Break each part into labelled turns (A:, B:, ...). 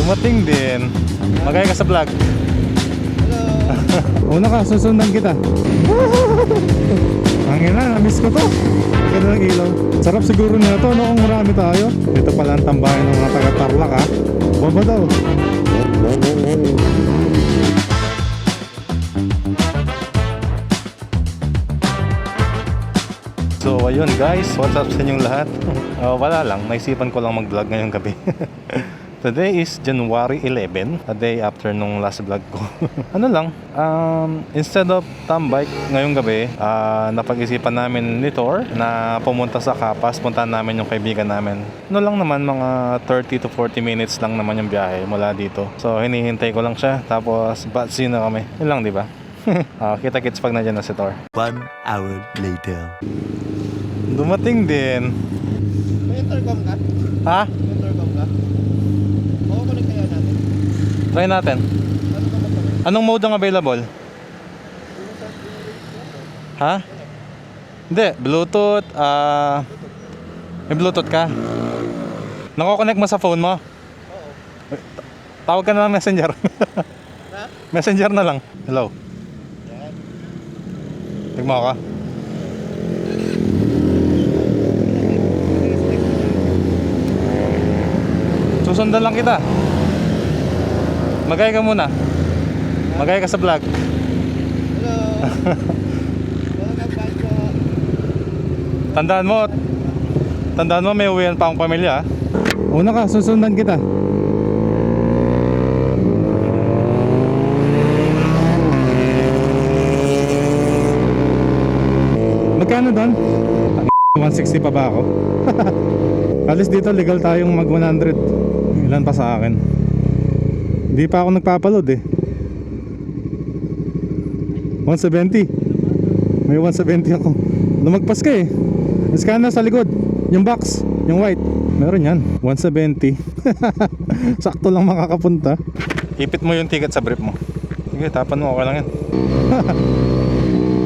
A: Dumating din. Magaya ka sa vlog. Una ka, susundan kita. Ang ina, na-miss ko to. Ganda ng ilaw. Sarap siguro na ito noong marami tayo. Ito pala ang tambayan ng mga taga-Tarlac ha. Bomba daw. So ayun guys, what's up sa inyong lahat? Wala lang, naisipan ko lang mag-vlog ngayong gabi. Today is January 11, a day after nung last vlog ko. Ano lang, instead of tambike ngayong gabi, napag-isipan namin ni Thor na pumunta sa Capas, puntahan namin yung kaibigan namin. Ano lang naman, mga 30 to 40 minutes lang naman yung biyahe mula dito. So hinihintay ko lang siya, tapos batsi na kami. Yun lang, di ba? Kita-kits pag nandiyan na si Thor.
B: 1 hour later.
A: Dumating din.
C: May intercom ka?
A: Ha?
C: May intercom ka? Makukunin kaya natin?
A: Try natin.
C: Ano ka ba?
A: Anong mode ang available? Ha? Hindi, Bluetooth. May Bluetooth ka? Nako-connect mo sa phone mo?
C: Oo.
A: Tawag ka na lang Messenger.
C: Ha?
A: Messenger na lang. Hello.
C: Yan.
A: Tigmo ka. Susundan lang kita. Magaya ka muna. Magaya ka sa vlog.
C: Hello. Welcome back po.
A: Tandaan mo may uwian pa akong pamilya. Una ka, susundan kita. Magkano doon? 160 pa ba ako? Alis dito legal tayong mag 100. Ilan pa sa akin? Hindi pa ako nagpapaload eh. 170. May 170 ako. Lumagpas ka eh. Scan na sa likod. Yung box, yung white. Meron yan. 170. Sakto lang makakapunta. Ipit mo yung ticket sa brief mo. Sige, tapan mo. Okay lang yan.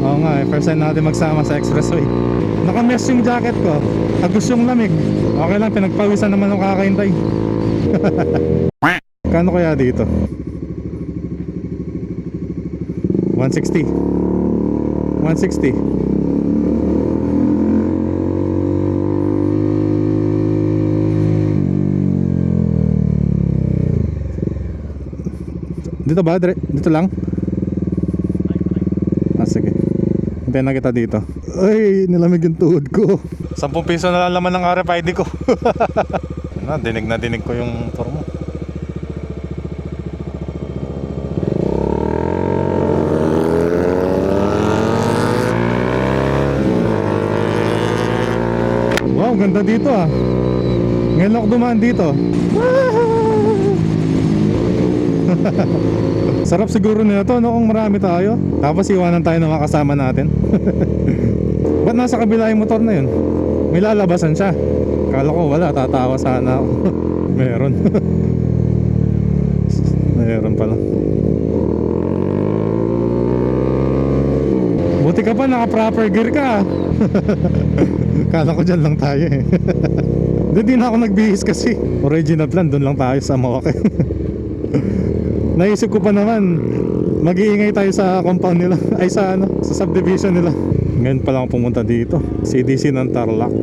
A: Oo nga eh. First time natin magsama sa expressway. Naka-mesh yung jacket ko. Agos yung lamig. Okay lang, pinagpawisan naman ng kakahintay. Kano kaya dito? 160. 160. Dito ba? Dito lang? Sige. Hintayin na kita dito. Ay, nilamig yung tuhod ko. 10 piso na lang laman ng RFID ko. Na dinig ko yung motor mo. Wow, ganda dito ah. Ngayon ako dumaan dito. Sarap siguro nito no kung marami tayo. Tapos iwanan tayo ng mga kasama natin. Ba't nasa kabila yung motor na yun? May lalabasan siya. Kala ko wala, tatawa sana ako. Meron. Meron pala. Buti ka pa, naka proper gear ka. Kala ko dyan lang tayo eh. Di na ako nagbihis kasi. Original plan, doon lang tayo sa Maoke. Naisip ko pa naman, mag-iingay tayo sa compound nila. Ay sa ano, sa subdivision nila. Ngayon pa lang pumunta dito. CDC ng Tarlac.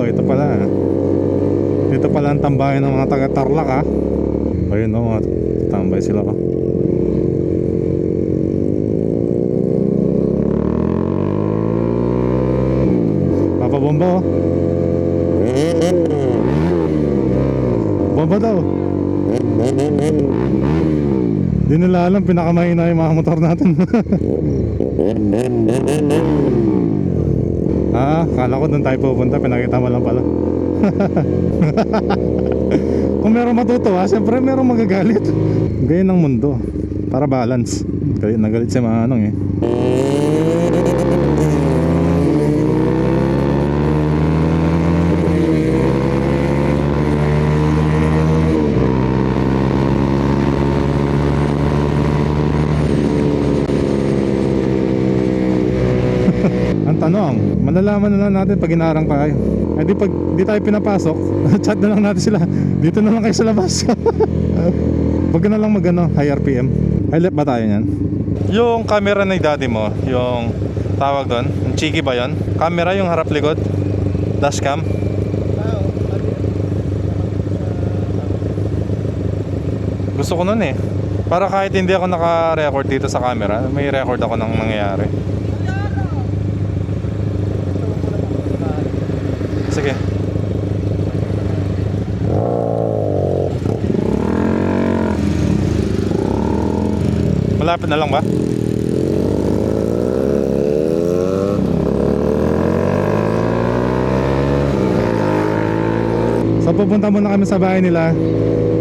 A: Ito pala. Ito pala ang tambayan ng mga taga-Tarlac ha. Ayun o, tambay sila ka. Papabomba o. Bomba daw. Di nila alam, pinakamahina yung mga motor natin. Kala ko doon tayo pupunta, pinakita mo lang pala. Kung meron matutuwa, siyempre meron magagalit. Ganyan ang mundo, para balance. Galit na galit si Manong eh. malalaman na lang natin pag inaarang tayo. Eh di pag di tayo pinapasok, chat na lang natin sila. Dito na lang kayo sa labas. Wag na lang magano, high RPM. High left ba tayo niyan? Yung camera ni daddy mo, yung tawag doon, yung cheeky ba yon? Camera yung harap likod? Dashcam? Gusto ko nun eh. Para kahit hindi ako naka-record dito sa camera, may record ako ng nangyayari. Sige. Malapit na lang ba? So pupunta muna kami sa bahay nila.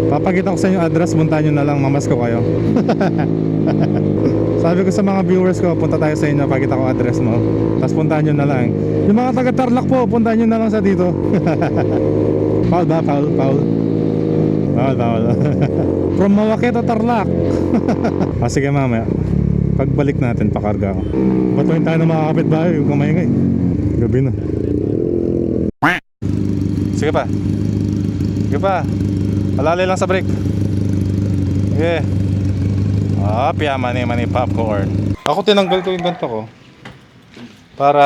A: Papakita ko sa inyo address, puntahan nyo na lang, mamasko kayo. Sabi ko sa mga viewers ko, punta tayo sa inyo, pakita ko address mo. Tapos puntahan nyo na lang. Yung mga taga Tarlac po, puntahan nyo na lang sa dito. Paul ba? Paul? From Mawaketa, Tarlac. Sige mamaya, pagbalik natin, pakarga ko. Batuhin tayo ng mga kapitbahay, yung kamay-ngay. Gabi na. Sige pa. Alali lang sa brake. Okay. Mani popcorn. Ako tinanggal ko yung ganito ko. Para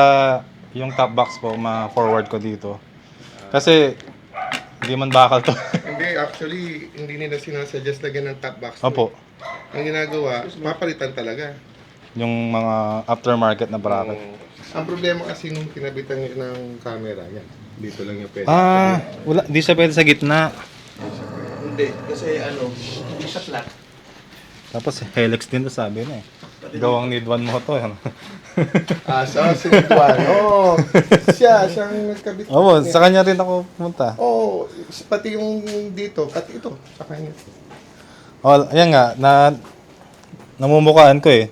A: yung top box po ma-forward ko dito. Kasi hindi man bakal to.
C: Hindi, actually, hindi nila sinasuggest lagyan ng top box.
A: Opo.
C: Ang ginagawa, papalitan talaga.
A: Yung mga aftermarket na bracket.
C: Ang problema kasi nung kinabitan nyo ng camera, yan. Dito lang yung pwede.
A: Wala, di siya pwede sa gitna.
C: Hindi, kasi hindi siya flat.
A: Tapos helix din to, sabi na eh. Gawang need one mo to.
C: So, sinigwan. Siyang nagkabit.
A: Sa kanya rin ako pumunta.
C: Pati yung dito, pati ito, sa kanya.
A: Ayan nga, namumukaan ko eh.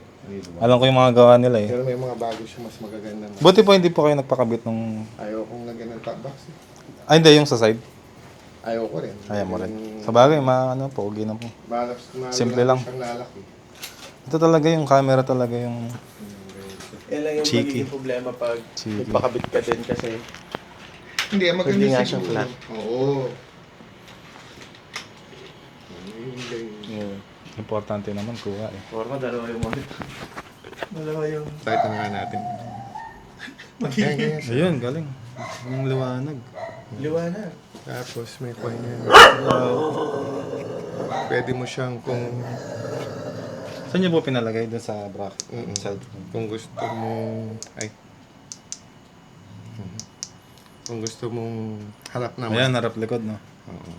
A: Alam ko yung mga gawa nila eh.
C: Pero may mga bago siya mas magaganda.
A: Buti po hindi po kayo nagpakabit nung...
C: Ayaw kong lagyan ng top box.
A: Hindi, yung sa side.
C: Ayaw ko rin.
A: Ayaw mo rin. Sa bagay, pogi na po. Simple lang. Ito talaga yung camera talaga yung...
D: Yan lang yung
A: cheeky.
D: magiging problema pag
A: Cheeky.
D: nagpakabit ka din kasi
C: Hindi, maganda
D: Hindi nga
C: siguro.
D: siyang flat.
C: Oo.
A: Importante naman kuha eh.
D: forma dalawa yung monitor. Dalawa yung
C: Start na nga natin. Ganyan siya.
A: Ayun, galing. Yung liwanag.
D: liwanag.
C: Tapos may coin yan. Pwede mo siyang
A: Saan niyo po pinalagay dun sa bracket?
C: kung gusto mo kung gusto mong harap naman.
A: Ayan, harap likod no?
C: Oo.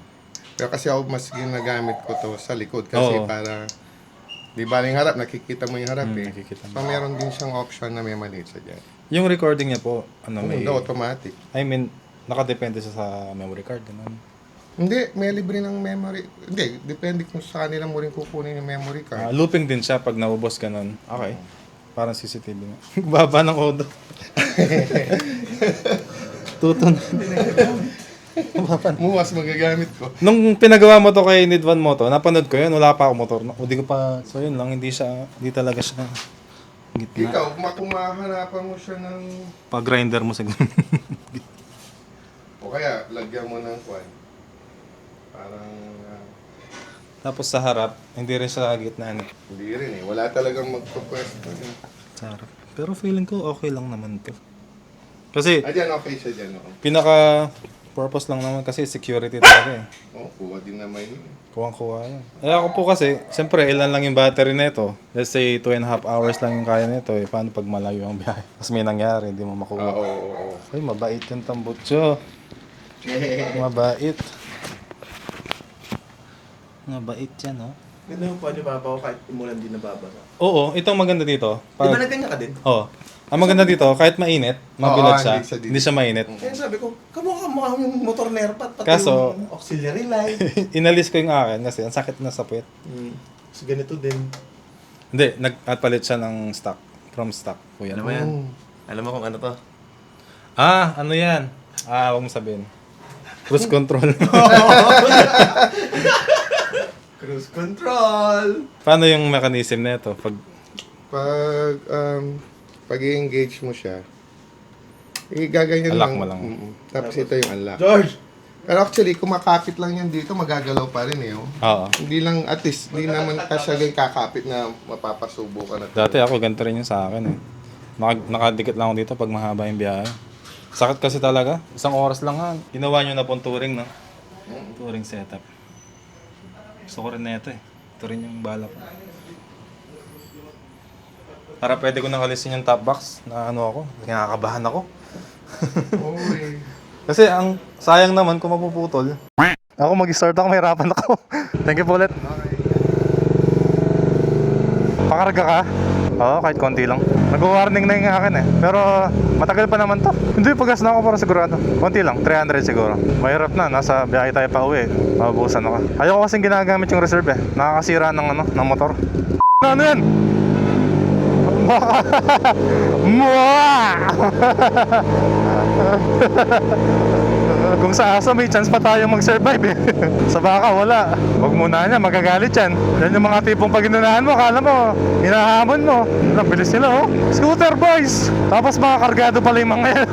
C: Pero kasi ako mas ginagamit ko to sa likod kasi
A: Oo.
C: para di baling harap, nakikita mo yung harap eh.
A: nakikita mo.
C: So meron din siyang option na may maliit sa dyan.
A: Yung recording niya po, may...
C: Hindi, automatic.
A: I mean, nakadepende siya sa memory card, ganun.
C: Hindi, may libre ng memory. Hindi, depende kung sa kanila mo rin kukunin yung memory card.
A: Looping din siya pag naubos ganun. Okay. Parang CCTV nga. Baba ng odo. Tuton.
C: Muwas magagamit ko.
A: Nung pinagawa mo to kay Need One Moto, napanood ko yun, wala pa ako motor. Hindi ko pa, so yun lang, hindi talaga siya gitna.
C: Ikaw, kung mahanapan mo siya ng...
A: Pag-grinder mo siguro.
C: O kaya, lagyan mo ng kwan. Parang...
A: Tapos sa harap, hindi rin sa gitna.
C: hindi rin eh. Wala talagang magpapwesto.
A: Sa harap. Pero feeling ko okay lang naman to. Kasi,
C: Dyan, okay siya dyan. Oo.
A: pinaka-purpose lang naman kasi security talaga eh.
C: Kuha din naman yun.
A: Kuwang-kuha yan. Eh ako po kasi, siyempre ilan lang yung battery nito. Let's say 2.5 hours lang yung kaya nito eh. Paano pag malayo ang biyahe? Tapos may nangyari, hindi mo makuha.
C: Oo.
A: Ay, mabait yung tambutso. Mabait. Mabait yan, oh.
D: Ganda yung pwede babaw kahit umulan din nababasa.
A: Oo, itong maganda dito.
D: Di ba nagkanya ka din?
A: Oo. Ang maganda dito, kahit mainit, mabilad siya,
C: hindi siya dito.
A: hindi siya mainit.
D: Kaya sabi ko, kamukha yung motor na airpot, pati
A: Kaso-
D: yung auxiliary light.
A: Inalis ko yung akin kasi ang sakit na sa puwet.
D: So ganito din.
A: Hindi, nagpalit siya ng stock. From stock. Kuya.
D: Alam mo yan? Alam mo kung ano to?
A: Ano yan? Huwag mo sabihin. Cruise control.
D: Cruise control!
A: Paano yung mechanism na ito?
C: Pag i-engage mo siya, Gaganyan
A: Unlock
C: lang.
A: mo lang.
C: Tapos ito yung unlock.
D: George!
C: Pero actually, kung makapit lang yan dito, magagalaw pa rin eh. Oh.
A: Oo.
C: Hindi lang, at least, hindi naman kasyagang kakapit na mapapasubo ka na.
A: Dati ako ganito rin yung sa akin eh. Nakadikit lang ako dito pag mahaba yung biyahe. Sakit kasi talaga. Isang oras lang nga. Ginawa nyo na pong touring, no? Touring setup. Gusto ko rin na ito eh. Ito rin yung balak. Para pwede ko nakalisin yung top box na ano ako. Nakakabahan ako.
C: Oo eh.
A: Kasi ang sayang naman kung mapuputol. Ako mag-start ako, mahirapan ako. Thank you po ulit. Pakarga ka? Oo, kahit konti lang. Nag-warning na yung akin eh. Pero matagal pa naman to. Hindi, pagas na ako para sigurado. Konti lang, 300 siguro. Mahirap na, nasa biyahe tayo pa uwi. Mabubusan ako. Ayoko kasing ginagamit yung reserve eh. Nakakasira ng motor. Ano yan? Kung sa aso may chance pa tayo mag-survive eh. Sa baka wala. Huwag muna niya, magagalit yan. Yan yung mga tipong pag inunahan mo, akala mo, hinahamon mo. Ang bilis nila oh. Scooter boys! Tapos mga kargado pala yung mga yan.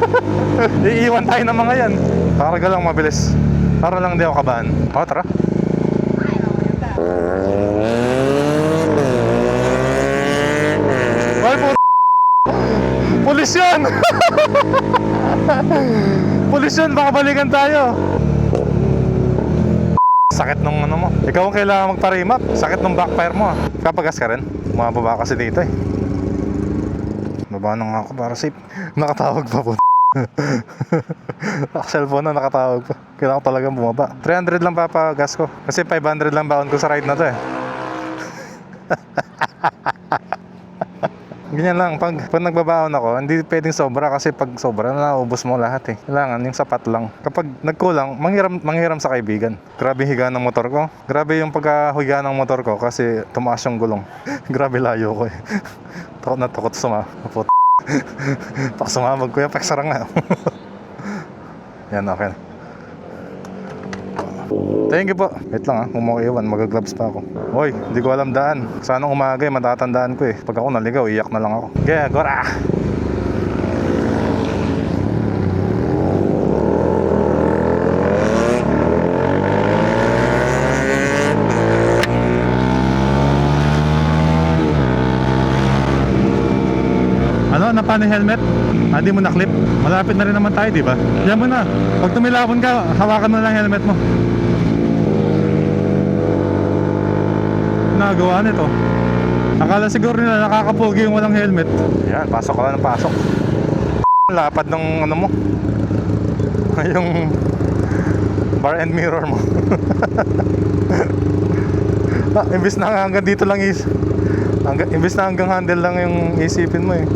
A: Iiwan tayo ng mga yan. Karga lang mabilis. Para lang di ako kabahan. O, tara. Ay, pulis yan! Pulis yun, baka balikan tayo. Sakit nung ano mo. Ikaw ang kailangan magparimat. Sakit nung backfire mo. Kapagas ka rin. Mababa kasi dito eh. Baba na nga ako para safe. Nakatawag pa po. Cellphone na nakatawag pa. Kailangan ko talagang bumaba. 300 lang papagas ko. Kasi 500 lang baon ko sa ride na to eh. Ganyan lang, pag nagbabaon ako, hindi pwedeng sobra kasi pag sobra, naubos mo lahat eh. Kailangan yung sapat lang. Kapag nagkulang, manghiram sa kaibigan. Grabe higa ng motor ko. Grabe yung pagkahiga ng motor ko kasi tumaas yung gulong. Grabe layo ko eh. Takot na takot sumabot. Pak sumabog ko yan, paksara nga. Yan, okay na. Thank you po. Wait lang kung mo iwan, mag-gloves pa ako. Hoy, hindi ko alam daan. Sana umaga matatandaan ko eh. Pag ako naligaw, iyak na lang ako. Yeah, gora! Ano, napano yung helmet? Hindi mo na-clip? Malapit na rin naman tayo, di ba? Yan mo na. Pag tumilapon ka, hawakan mo lang helmet mo. Nagawa nito. Akala siguro nila nakakapogi yung walang helmet. Yan, pasok ka lang ng pasok. Lapad ng ano mo. Yung bar and mirror mo. Imbis na hanggang dito lang imbis na hanggang handle lang yung isipin mo eh.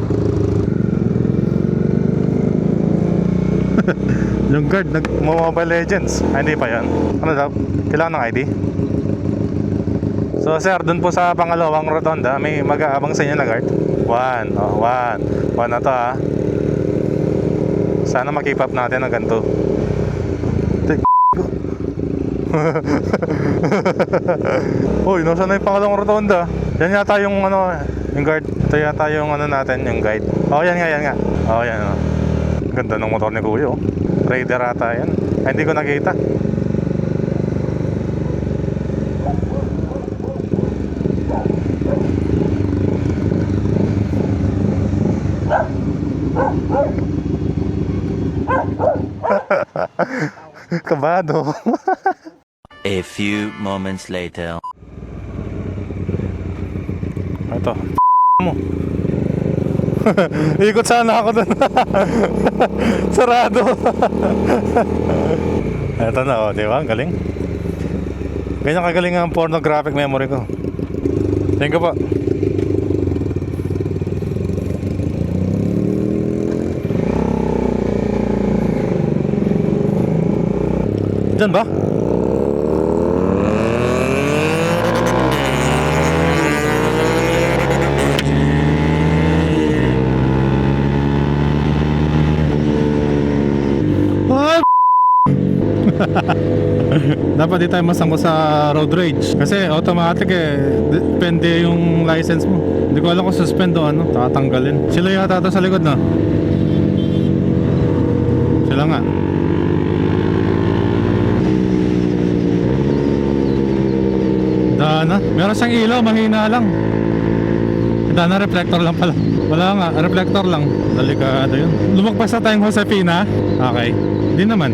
A: Yung guard nag-Mobile Legends. Hindi pa yan. Ano daw? Kailangan ng ID? So sir, dun po sa pangalawang rotonda, may mag-aabang sa inyo na guard. One na to ha. Sana makip up natin ang ganito. Uy, nasa na yung pangalawang rotonda? Yan yata yung ano, yung guard. Ito yata yung ano natin, yung guide. Oh, yan nga. Oh, yan oh. Ganda ng motor ni Kuya oh. Raider ata yan. Ay, hindi ko nakita. Kabado.
B: A few moments later.
A: Ito. Mo. Ikot sana ako doon. Sarado. Ito na oh, di ba? Galing. Ganyan kagaling ang pornographic memory ko. Thank you po. Diyan ba? Dapat di tayo masangko sa road rage kasi automatic eh, depende yung license mo. Hindi ko alam kung suspend o ano, tatanggalin. Sila yata ito sa likod na. lang nga. Dana. Meron siyang ilaw, mahina lang. Dana, reflector lang pala. Wala nga, reflector lang. Delikado yun. Lumagpas na tayong Josefina. Okay. Hindi naman.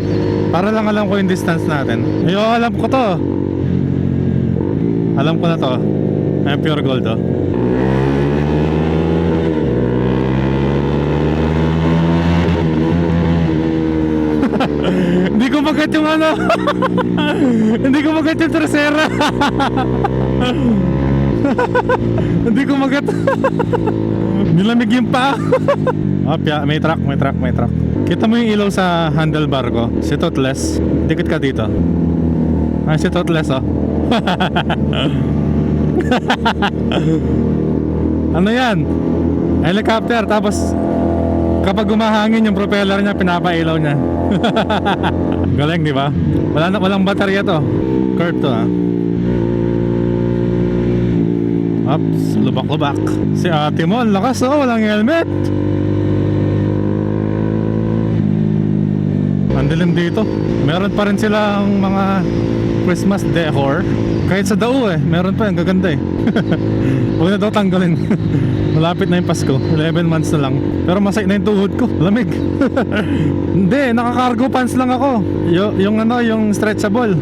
A: Para lang alam ko yung distance natin. Ayo, alam ko to. Alam ko na to. Ay, pure gold oh. Hindi ko magat yung ano. Hindi ko magat yung tercera. Hindi ko magat. Nilamig yung paa. May truck. Kita mo yung ilaw sa handlebar ko. Si Toothless. Dikit ka dito. Ay, si Toothless oh. Ano yan? Helicopter. Tapos kapag umahangin yung propeller niya, pinapailaw niya. Galing, di ba? Walang baterya to. Curve to ah. Ups, lubak-lubak. Si ate mo, ang lakas oh, walang helmet. Ang dilim dito. Meron pa rin silang mga Christmas decor. Kahit sa dao meron pa, ang gaganda Huwag na daw tanggalin. Malapit na yung Pasko, 11 months na lang. Pero masay na yung tuhod ko, lamig. Hindi, naka-cargo pants lang ako. Yung stretchable.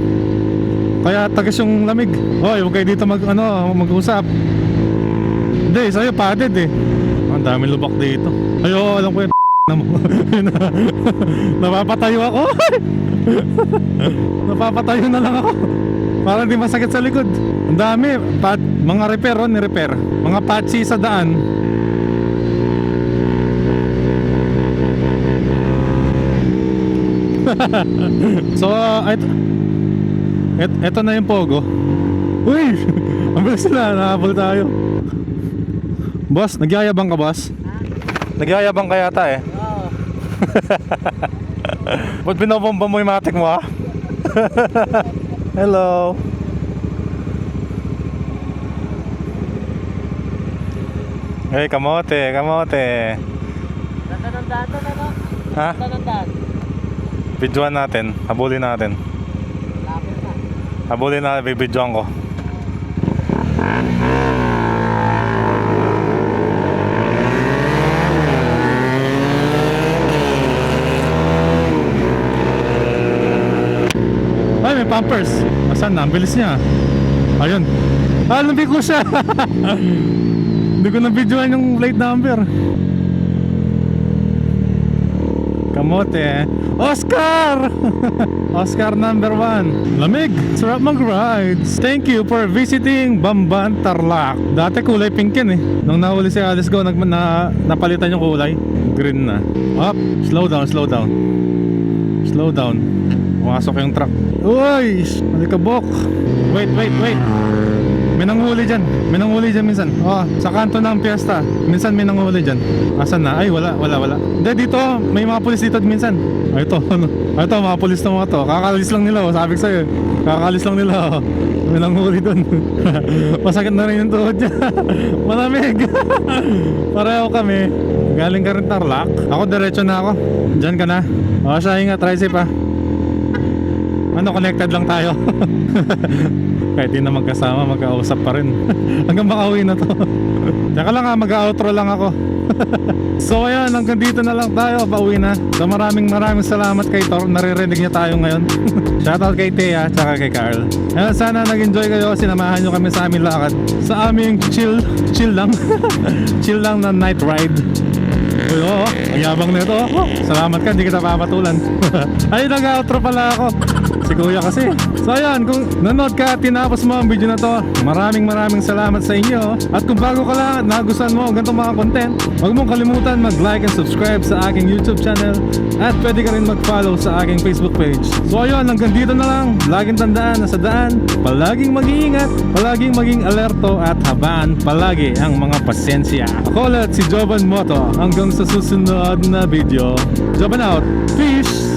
A: Kaya tagas yung lamig. Hoy, huwag kayo dito mag-usap. Hindi, sa'yo padded Ang dami lubak dito. Ayo, alam ko yung na mo. Napapatayo ako. Napapatayo na lang ako. Para di masakit sa likod. Ang dami, mga repair ni-repair. Mga patchy sa daan. So, eto na yung Pogo. Uy! Ang bilis sila, nakahabol tayo. Boss, nagyayabang ka, boss? Nagyayabang ka yata
E: Oo.
A: Ba't binobomba mo yung matik mo, ha? Hello. Hey, kamote.
E: Ganda ng daan to, ano?
A: Ha?
E: Ganda ng daan.
A: Videoan natin. Habulin natin.
E: Lapit na.
A: Habulin natin. Bibidyoan ko. Ay, may pampers. Asan na? Ang bilis niya. Ayun. Lamig ko siya. Hindi ko na-videoan yung plate number. Kamote. Oscar! Oscar number 1. Lamig. Sarap mag-rides. Thank you for visiting Bamban, Tarlac. Dati kulay pink yan Nung nahuli si Alice Go, napalitan yung kulay. Green na. Up. Slow down. Pumasok yung truck. Uy! Malikabok. Wait. May nanghuli dyan minsan. Sa kanto ng piyesta. Minsan may nanghuli dyan. Asan na? Ay, wala. Hindi, dito. May mga pulis dito minsan. Ito, mga pulis na mga to. Kakalis lang nila, sabi ko sa'yo. Kakalis lang nila, May nanghuli dun. Masakit na rin yung tuhod niya. Malamig. Pareho kami. Galing ka rin Tarlac. Ako, diretso na ako. Dyan ka na. Siya, ingat. Try safe, connected lang tayo. Kahit di na magkasama, magkausap pa rin. Hanggang makauwi na to. Teka lang mag-outro lang ako. So ayan, hanggang dito na lang tayo. Pauwi na. So maraming salamat kay Tor. Naririnig niya tayo ngayon. Shoutout kay Thea tsaka kay Carl. Ayan, sana nag-enjoy kayo. Sinamahan nyo kami sa aming lakad. Sa aming chill lang. Chill lang na night ride. Oo, ang yabang nito. Salamat ka, hindi kita papatulan. Ay, nag-outro pala ako. Si Kuya kasi. So ayan, kung nanood ka at tinapos mo ang video na to, maraming salamat sa inyo. At kung bago ka lang at nagustuhan mo ang ganitong mga content, huwag mong kalimutan mag-like and subscribe sa aking YouTube channel. At pwede ka rin mag-follow sa aking Facebook page. So ayun, hanggang dito na lang. Laging tandaan na sa daan, palaging mag-iingat, palaging maging alerto at habaan palagi ang mga pasensya. Ako ulit si Jovan Moto. Hanggang sa susunod na video. Jovan out. Peace!